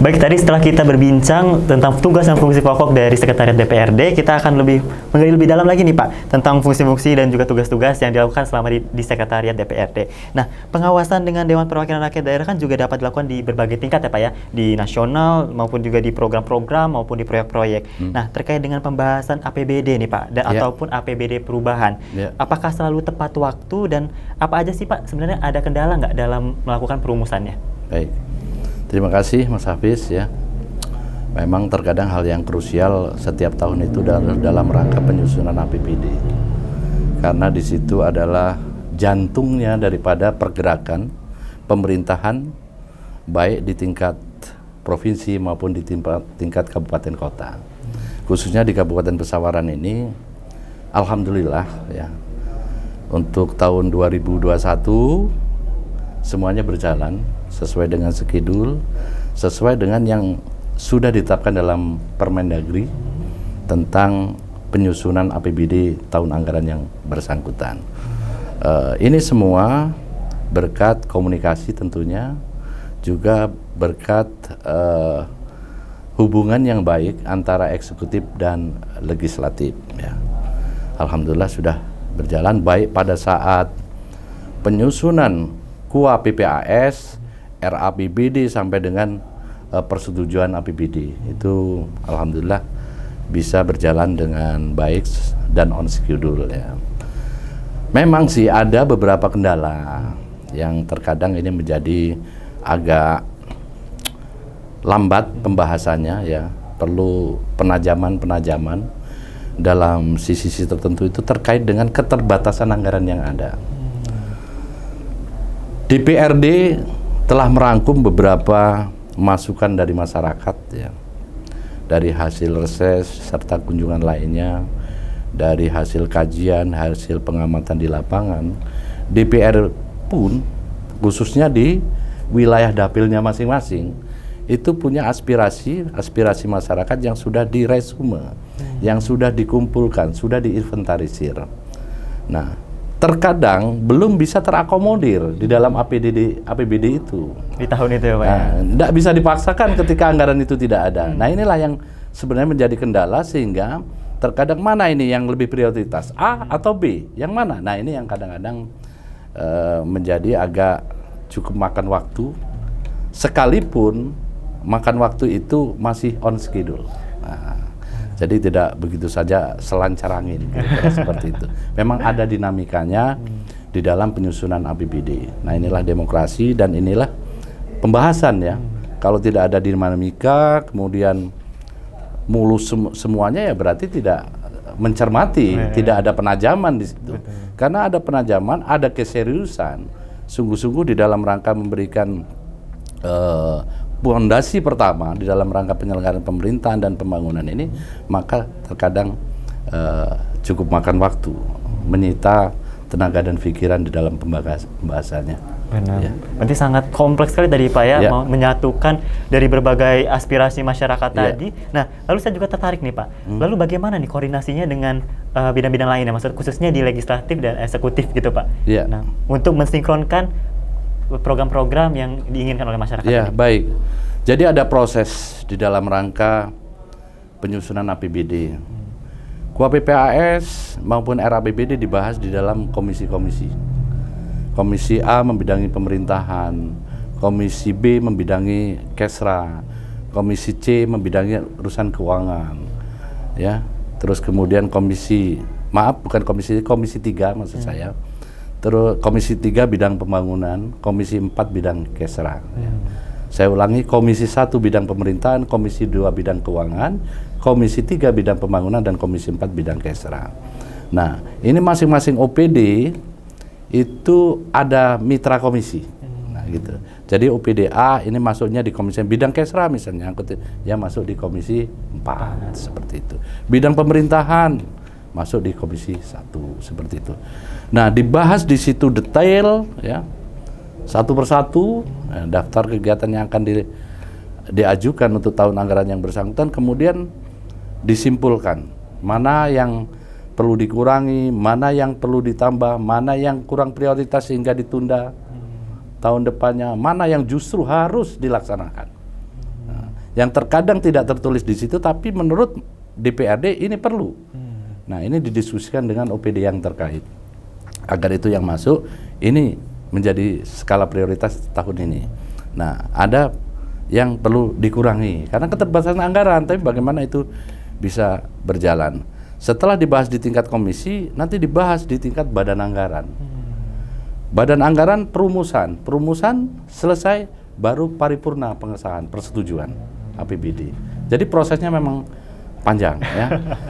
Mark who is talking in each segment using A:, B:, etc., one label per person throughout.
A: Baik, tadi setelah kita berbincang tentang tugas dan fungsi pokok dari Sekretariat DPRD, kita akan menggali lebih dalam lagi nih Pak, tentang fungsi-fungsi dan juga tugas-tugas yang dilakukan selama di Sekretariat DPRD. Nah, pengawasan dengan Dewan Perwakilan Rakyat Daerah kan juga dapat dilakukan di berbagai tingkat ya Pak ya, di nasional maupun juga di program-program maupun di proyek-proyek. Nah, terkait dengan pembahasan APBD nih Pak, ataupun APBD perubahan, apakah selalu tepat waktu dan apa aja sih Pak sebenarnya ada kendala nggak dalam melakukan perumusannya?
B: Baik. Terima kasih Mas Hafiz ya. Memang terkadang hal yang krusial setiap tahun itu dalam rangka penyusunan APBD. Karena di situ adalah jantungnya daripada pergerakan pemerintahan baik di tingkat provinsi maupun di tingkat kabupaten kota. Khususnya di Kabupaten Pesawaran ini alhamdulillah ya. Untuk tahun 2021 semuanya berjalan sesuai dengan skedul, sesuai dengan yang sudah ditetapkan dalam Permendagri tentang penyusunan APBD tahun anggaran yang bersangkutan. Ini semua berkat komunikasi tentunya, juga berkat hubungan yang baik antara eksekutif dan legislatif. Ya. Alhamdulillah sudah berjalan baik pada saat penyusunan KUA PPAS, RAPBD sampai dengan persetujuan APBD itu alhamdulillah bisa berjalan dengan baik dan on schedule ya. Memang sih ada beberapa kendala yang terkadang ini menjadi agak lambat pembahasannya ya, perlu penajaman dalam sisi-sisi tertentu itu terkait dengan keterbatasan anggaran yang ada. DPRD telah merangkum beberapa masukan dari masyarakat ya, dari hasil reses serta kunjungan lainnya, dari hasil kajian, hasil pengamatan di lapangan. DPR pun khususnya di wilayah dapilnya masing-masing itu punya aspirasi masyarakat yang sudah diresume, yang sudah dikumpulkan, sudah diinventarisir. Nah, terkadang belum bisa terakomodir di dalam APBD itu.
A: Di tahun itu ya Pak?
B: Tidak bisa dipaksakan ketika anggaran itu tidak ada. Nah inilah yang sebenarnya menjadi kendala sehingga terkadang mana ini yang lebih prioritas, A atau B, yang mana? Nah ini yang kadang-kadang menjadi agak cukup makan waktu, sekalipun makan waktu itu masih on schedule. Jadi tidak begitu saja selancar angin, seperti itu. Memang ada dinamikanya di dalam penyusunan APBD. Nah inilah demokrasi dan inilah pembahasan ya. Kalau tidak ada dinamika, kemudian mulus semuanya ya berarti tidak mencermati, tidak ada penajaman di situ. Karena ada penajaman, ada keseriusan, sungguh-sungguh di dalam rangka memberikan pondasi pertama di dalam rangka penyelenggaraan pemerintahan dan pembangunan ini, maka terkadang cukup makan waktu, menyita tenaga dan pikiran di dalam pembahasannya.
A: Benar. Ya. Berarti sangat kompleks sekali tadi Pak ya, menyatukan dari berbagai aspirasi masyarakat tadi. Nah, lalu saya juga tertarik nih Pak. Lalu bagaimana nih koordinasinya dengan bidang-bidang lainnya, maksud khususnya di legislatif dan eksekutif gitu Pak? Nah, untuk mensinkronkan program-program yang diinginkan oleh masyarakat.
B: Ya, baik. Jadi ada proses di dalam rangka penyusunan APBD. KUA PPAS maupun RAPBD dibahas di dalam komisi-komisi. Komisi A membidangi pemerintahan, Komisi B membidangi Kesra, Komisi C membidangi urusan keuangan. Ya. Terus kemudian Komisi 3 maksud saya. Terus Komisi 3 bidang pembangunan, Komisi 4 bidang Kesra. Saya ulangi, Komisi 1 bidang pemerintahan, Komisi 2 bidang keuangan, Komisi 3 bidang pembangunan, dan Komisi 4 bidang Kesra. Nah, ini masing-masing OPD itu ada mitra komisi. Nah, gitu. Jadi OPDA ini masuknya di komisi bidang Kesra misalnya, yang masuk di Komisi 4 seperti itu. Bidang pemerintahan masuk di Komisi 1 seperti itu. Nah, dibahas di situ detail ya, satu persatu daftar kegiatan yang akan diajukan untuk tahun anggaran yang bersangkutan, kemudian disimpulkan mana yang perlu dikurangi, mana yang perlu ditambah, mana yang kurang prioritas sehingga ditunda tahun depannya, mana yang justru harus dilaksanakan. Nah, yang terkadang tidak tertulis di situ, tapi menurut DPRD ini perlu. Nah, ini didiskusikan dengan OPD yang terkait agar itu yang masuk ini menjadi skala prioritas tahun ini. Nah, ada yang perlu dikurangi karena keterbatasan anggaran, tapi bagaimana itu bisa berjalan. Setelah dibahas di tingkat komisi, nanti dibahas di tingkat badan anggaran. Badan anggaran perumusan selesai, baru paripurna pengesahan persetujuan APBD. Jadi prosesnya memang panjang ya.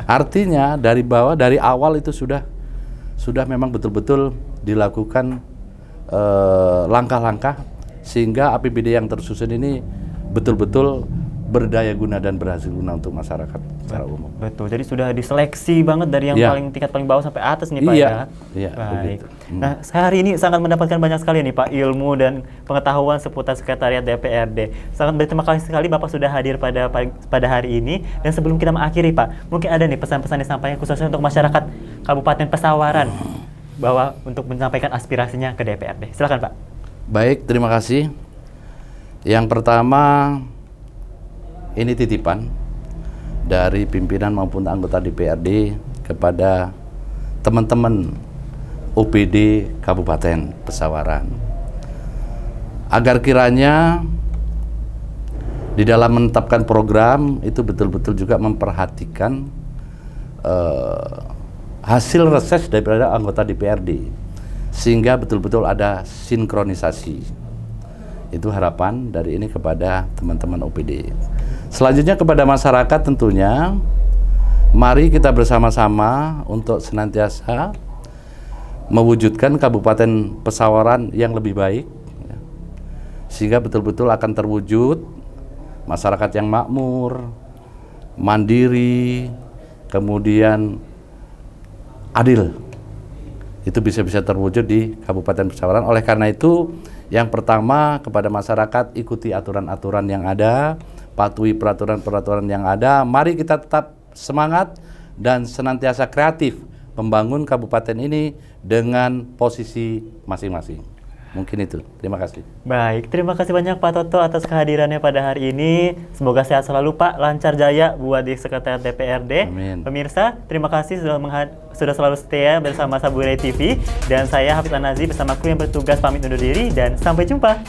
B: Artinya dari bawah, dari awal itu sudah memang betul-betul dilakukan langkah-langkah sehingga APBD yang tersusun ini betul-betul berdaya guna dan berhasil guna untuk masyarakat secara umum.
A: Betul, jadi sudah diseleksi banget dari yang tingkat paling bawah sampai atas nih Pak ya.
B: Iya,
A: baik. Nah, saya hari ini sangat mendapatkan banyak sekali nih Pak ilmu dan pengetahuan seputar sekretariat DPRD. Sangat berterima kasih sekali Bapak sudah hadir pada hari ini. Dan sebelum kita mengakhiri Pak, mungkin ada nih pesan-pesan disampaikan khususnya untuk masyarakat Kabupaten Pesawaran bahwa untuk menyampaikan aspirasinya ke DPRD. Silakan Pak.
B: Baik, terima kasih. Yang pertama, ini titipan dari pimpinan maupun anggota DPRD kepada teman-teman OPD Kabupaten Pesawaran. Agar kiranya di dalam menetapkan program itu betul-betul juga memperhatikan hasil reses daripada anggota DPRD. Sehingga betul-betul ada sinkronisasi. Itu harapan dari ini kepada teman-teman OPD. Selanjutnya kepada masyarakat tentunya, mari kita bersama-sama untuk senantiasa mewujudkan Kabupaten Pesawaran yang lebih baik, ya. Sehingga betul-betul akan terwujud masyarakat yang makmur, mandiri, kemudian adil. Itu bisa terwujud di Kabupaten Pesawaran. Oleh karena itu, yang pertama kepada masyarakat, ikuti aturan-aturan yang ada, patuhi peraturan-peraturan yang ada. Mari kita tetap semangat dan senantiasa kreatif membangun kabupaten ini dengan posisi masing-masing. Mungkin itu. Terima kasih.
A: Baik, terima kasih banyak Pak Toto atas kehadirannya pada hari ini. Semoga sehat selalu Pak, lancar jaya buat di Sekretariat DPRD.
B: Amin.
A: Pemirsa, terima kasih sudah selalu setia bersama Saburai TV. Dan saya Hafiz Anazi bersama kru yang bertugas pamit undur diri dan sampai jumpa.